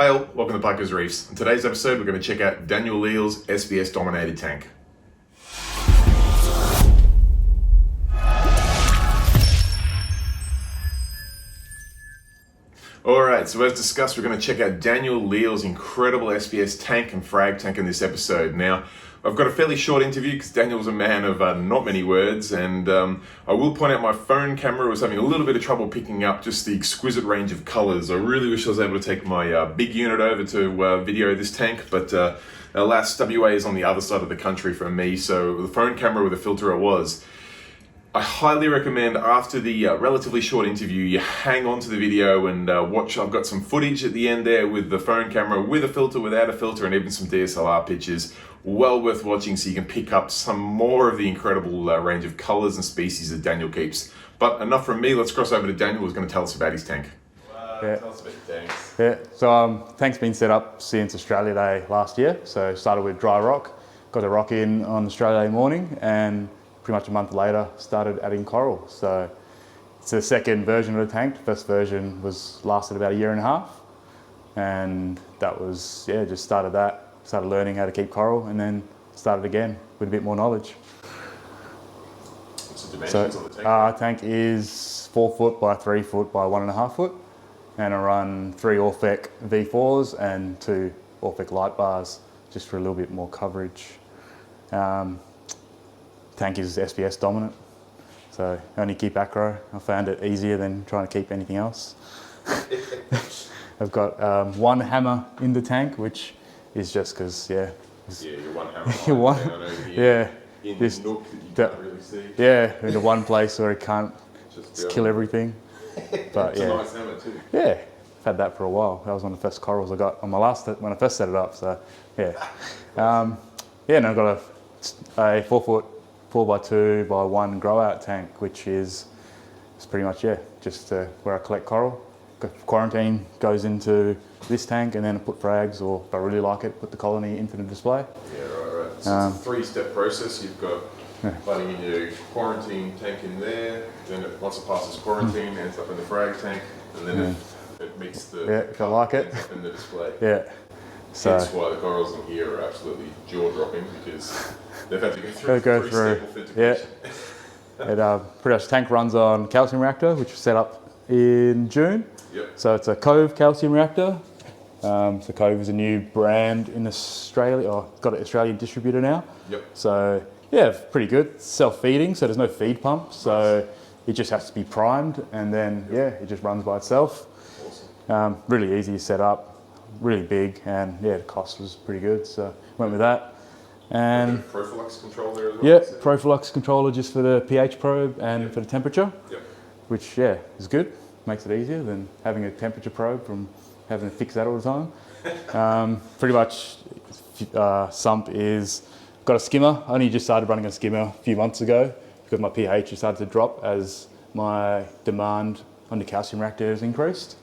Hi all, welcome to Parkers Reefs. In today's episode, we're going to check out Daniel Leal's SPS dominated tank. Alright, so as discussed, we're going to check out Daniel Leal's incredible SPS tank and Frag tank in this episode. Now, I've got a fairly short interview because Daniel's a man of not many words, and I will point out my phone camera was having a little bit of trouble picking up just the exquisite range of colors. I really wish I was able to take my big unit over to video this tank, but alas, WA is on the other side of the country from me, so the phone camera with a filter it was. I highly recommend after the relatively short interview, you hang on to the video and watch. I've got some footage at the end there with the phone camera, with a filter, without a filter, and even some DSLR pictures. Well worth watching so you can pick up some more of the incredible range of colors and species that Daniel keeps. But enough from me, let's cross over to Daniel who's going to tell us about his tank. Tell us about your tanks. Yeah, so tank's been set up since Australia Day last year. So started with dry rock, got the rock in on Australia Day morning, and pretty much a month later started adding coral. So it's the second version of the tank. The first version lasted about 1.5 years, and that was, just started learning how to keep coral, and then started again with a bit more knowledge. What's the dimensions of the tank? Our tank is 4 foot by 3 foot by 1.5 foot, and I run 3 Orfec V4s and 2 Orfec light bars just for a little bit more coverage. Tank is SPS dominant, so only keep acro. I found it easier than trying to keep anything else. I've got 1 hammer in the tank, which is just because, you're one hammer. In this nook that you can't really see. Yeah, in the one place where it can't just kill everything. But it's a nice hammer too. Yeah, I've had that for a while. That was one of the first corals I got on my when I first set it up. So and I've got a 4 foot 4x2 by 1 grow out tank, which is pretty much just where I collect coral. Quarantine goes into this tank, and then I put frags, or if I really like it, put the colony into the display. Yeah, right. So it's a 3-step process. You've got putting in your quarantine tank in there, then once it passes quarantine, it ends up in the frag tank, and then it meets the if I like it, ends up in the display. Yeah. So that's why the corals in here are absolutely jaw-dropping, because they've had to go through three-step authentication. It pretty much tank runs on calcium reactor, which was set up in June. Yep. So it's a Cove calcium reactor. So Cove is a new brand in Australia, or got an Australian distributor now. Yep. So pretty good. Self-feeding, so there's no feed pump. So it just has to be primed, and then it just runs by itself. Awesome. Really easy to set up. Really big, and the cost was pretty good, so went with that. And Profilux control there as well? Yeah, Profilux controller just for the pH probe and for the temperature, which is good. Makes it easier than having a temperature probe from having to fix that all the time. Pretty much sump is, got a skimmer. I only just started running a skimmer a few months ago because my pH has started to drop as my demand on the calcium reactor has increased.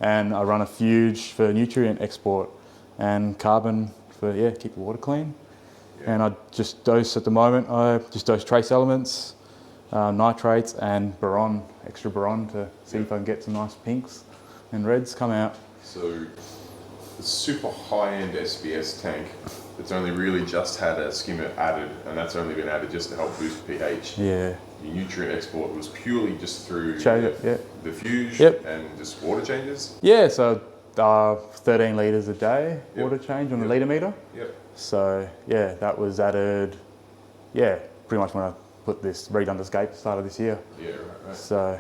And I run a fuge for nutrient export and carbon for keep the water clean. And I just dose at the moment. I just dose trace elements, nitrates, and boron, extra boron, to see if I can get some nice pinks and reds come out. So the super high-end SPS tank that's only really just had a skimmer added, and that's only been added just to help boost pH. Yeah. Your nutrient export was purely just through the fuge and just water changes? Yeah, so 13 litres a day water change on the litre meter. So that was added, pretty much when I put this redone the scape started this year. Yeah, right. So.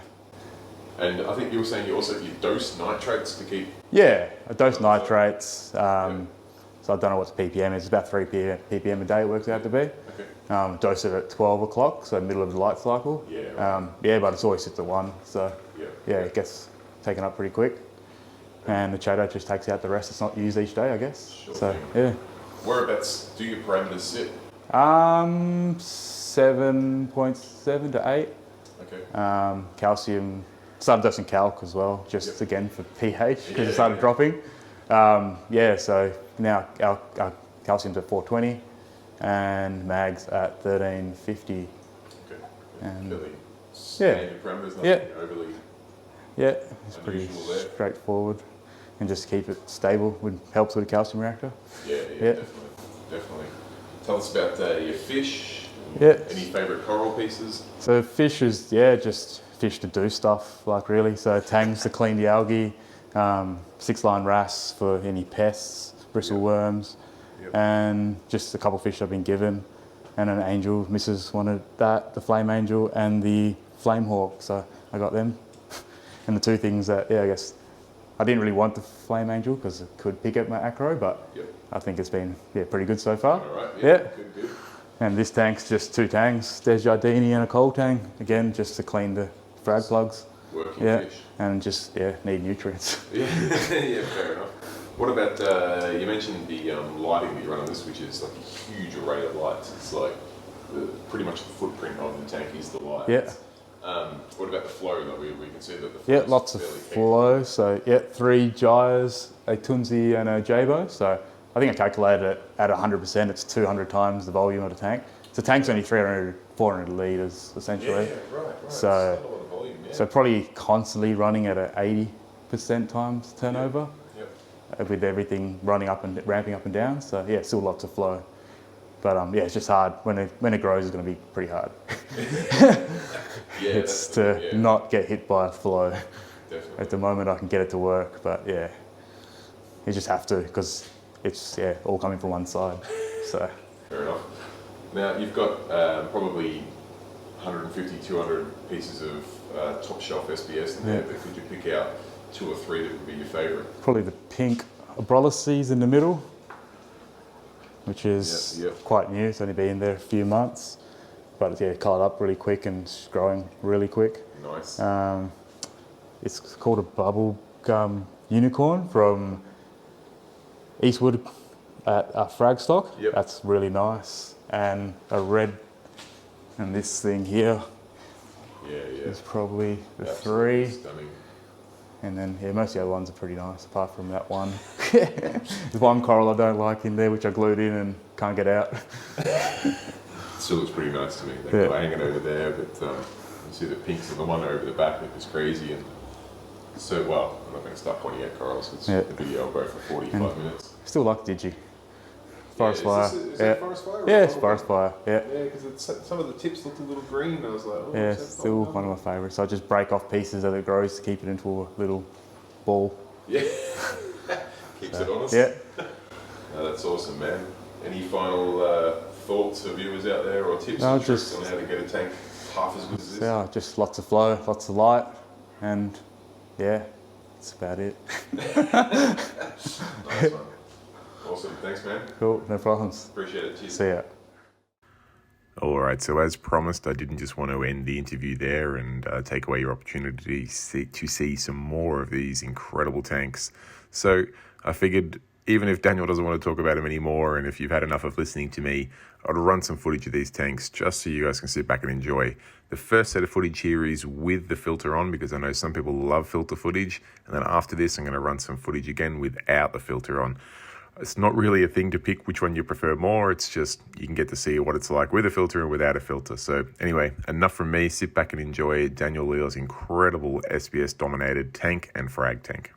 And I think you were saying you dose nitrates to keep... Yeah, I dose nitrates. So I don't know what the ppm is. It's about 3 ppm a day it works out to be. Okay. Dose it at 12 o'clock, so middle of the light cycle. But it's always sits at 1, so it gets taken up pretty quick. And the chato just takes out the rest. It's not used each day, I guess. Sure so thing. Whereabouts do your parameters sit? 7.7 to 8. Okay. Calcium, started dosing calc as well, just again for pH, because it started dropping. So now our calcium's at 420 and mag's at 1350. Okay. And fairly standard parameters, nothing overly it's pretty unusual there. straightforward. and just keep it stable. Helps with the calcium reactor. Yeah, definitely. Tell us about your fish. Yeah. Any favourite coral pieces? So fish is, just fish to do stuff, like really. So tangs to clean the algae, 6-line wrasse for any pests, bristle worms, and just a couple of fish I've been given. And an angel, Mrs. wanted that, the flame angel and the flame hawk. So I got them. And the two things that, I guess, I didn't really want the flame angel because it could pick at my acro, but I think it's been pretty good so far. All right, good. And this tank's just 2 tanks. There's Jardini and a coal tank. Again, just to clean the frag plugs. Working fish. And just, need nutrients. Yeah, fair enough. What about, you mentioned the lighting that you run on this, which is like a huge array of lights. It's like pretty much the footprint of the tank is the lights. Yeah. What about the flow? Like we can see that the flow lots of flow. So 3 gyres, a Tunzi and a Jabo. So I think I calculated it at 100%. It's 200 times the volume of the tank. So the tank's only 300, 400 litres essentially. Yeah, right. So, that's a lot of volume, so probably constantly running at an 80% times turnover. With everything running up and ramping up and down. So still lots of flow. But it's just hard. When it grows, it's going to be pretty hard. It's to not get hit by a flow. Definitely. At the moment, I can get it to work, but you just have to because it's all coming from one side. So. Fair enough. Now you've got probably 150, 200 pieces of top shelf SPS in there, but could you pick out 2 or 3 that would be your favourite? Probably the pink Abroliths in the middle, which is quite new. It's only been there a few months, but coloured up really quick and it's growing really quick. Nice. It's called a bubble gum unicorn from Eastwood at Fragstock. That's really nice. And a red, and this thing here is probably the Absolutely 3. Stunning. And then, most of the other ones are pretty nice, apart from that one. There's one coral I don't like in there, which I glued in and can't get out. It still looks pretty nice to me. They're hanging over there, but you see the pinks of the one over the back look is crazy. And so, well, I'm not going to start pointing out corals because the video will go for 45 minutes. Still like Digi. Forest fire. Is that forest fire? Yeah, it's forest fire. Yeah, because some of the tips looked a little green. I was like, oh, it's still one of my favourites. So I just break off pieces as it grows to keep it into a little ball. Yeah, keeps it honest. Yeah. No, that's awesome, man. Any final thoughts for viewers out there or tips and tricks on how to get a tank half as good as this? Yeah, just lots of flow, lots of light, and that's about it. Nice one. Awesome. Thanks, man. Cool. No problems. Appreciate it. Cheers. See ya. All right, so as promised, I didn't just want to end the interview there and take away your opportunity to see some more of these incredible tanks. So I figured even if Daniel doesn't want to talk about them anymore and if you've had enough of listening to me, I'd run some footage of these tanks just so you guys can sit back and enjoy. The first set of footage here is with the filter on because I know some people love filter footage. And then after this, I'm going to run some footage again without the filter on. It's not really a thing to pick which one you prefer more. It's just you can get to see what it's like with a filter and without a filter. So anyway, enough from me. Sit back and enjoy Daniel Leal's incredible SPS-dominated tank and frag tank.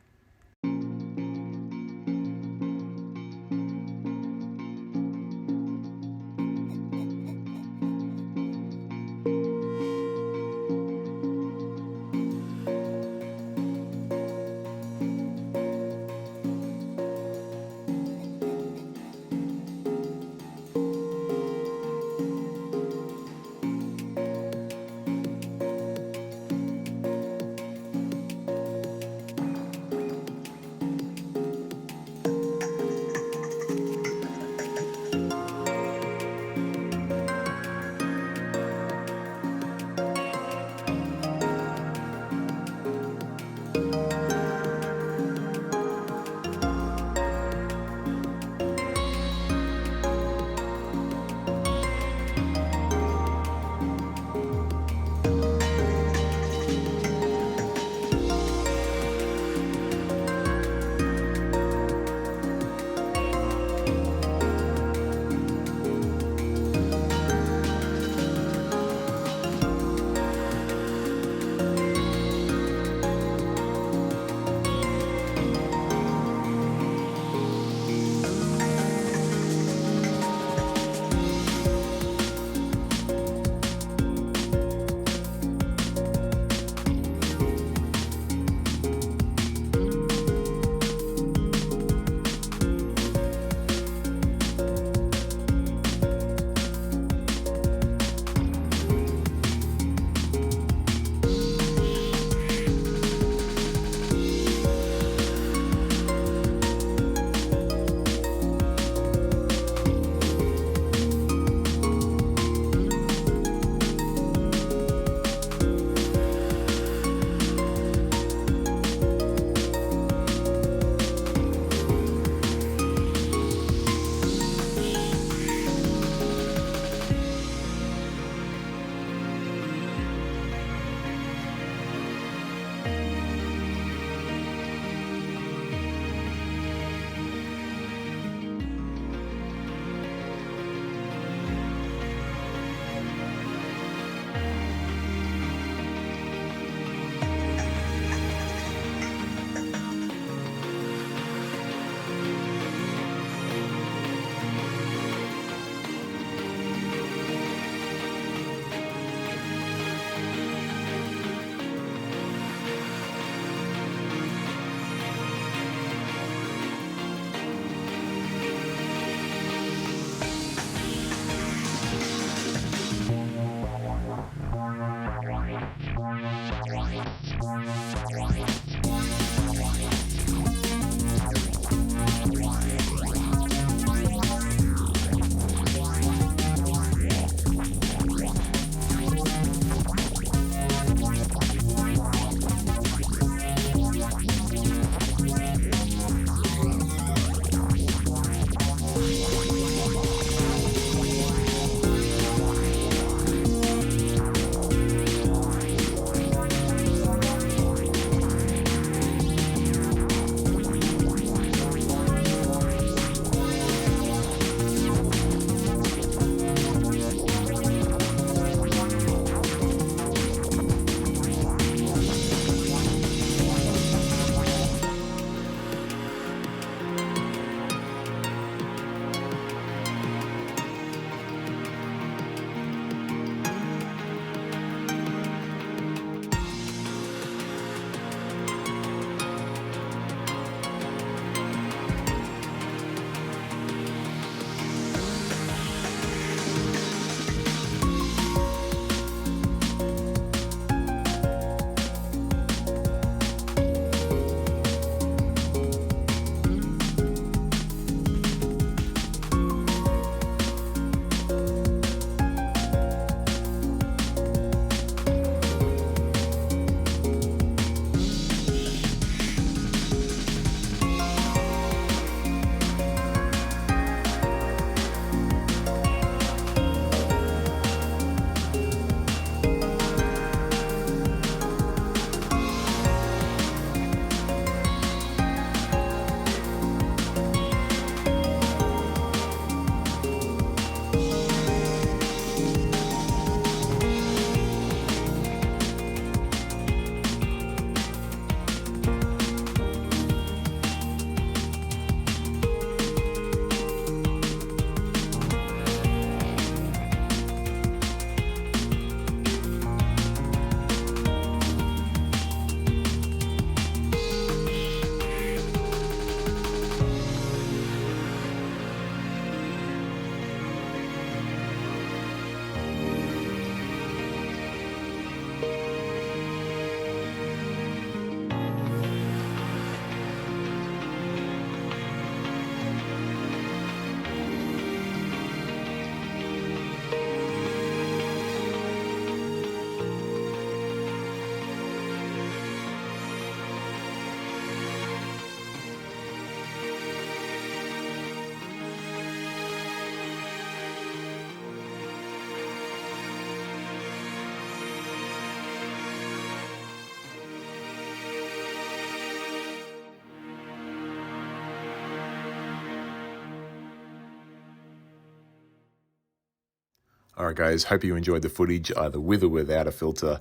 All right, guys, hope you enjoyed the footage, either with or without a filter.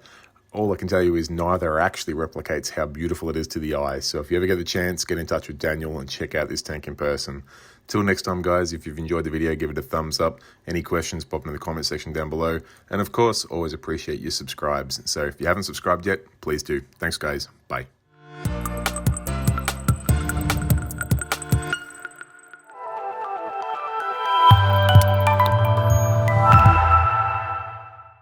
All I can tell you is neither actually replicates how beautiful it is to the eye. So if you ever get the chance, get in touch with Daniel and check out this tank in person. Till next time, guys, if you've enjoyed the video, give it a thumbs up. Any questions, pop them in the comment section down below. And of course, always appreciate your subscribes. So if you haven't subscribed yet, please do. Thanks, guys. Bye.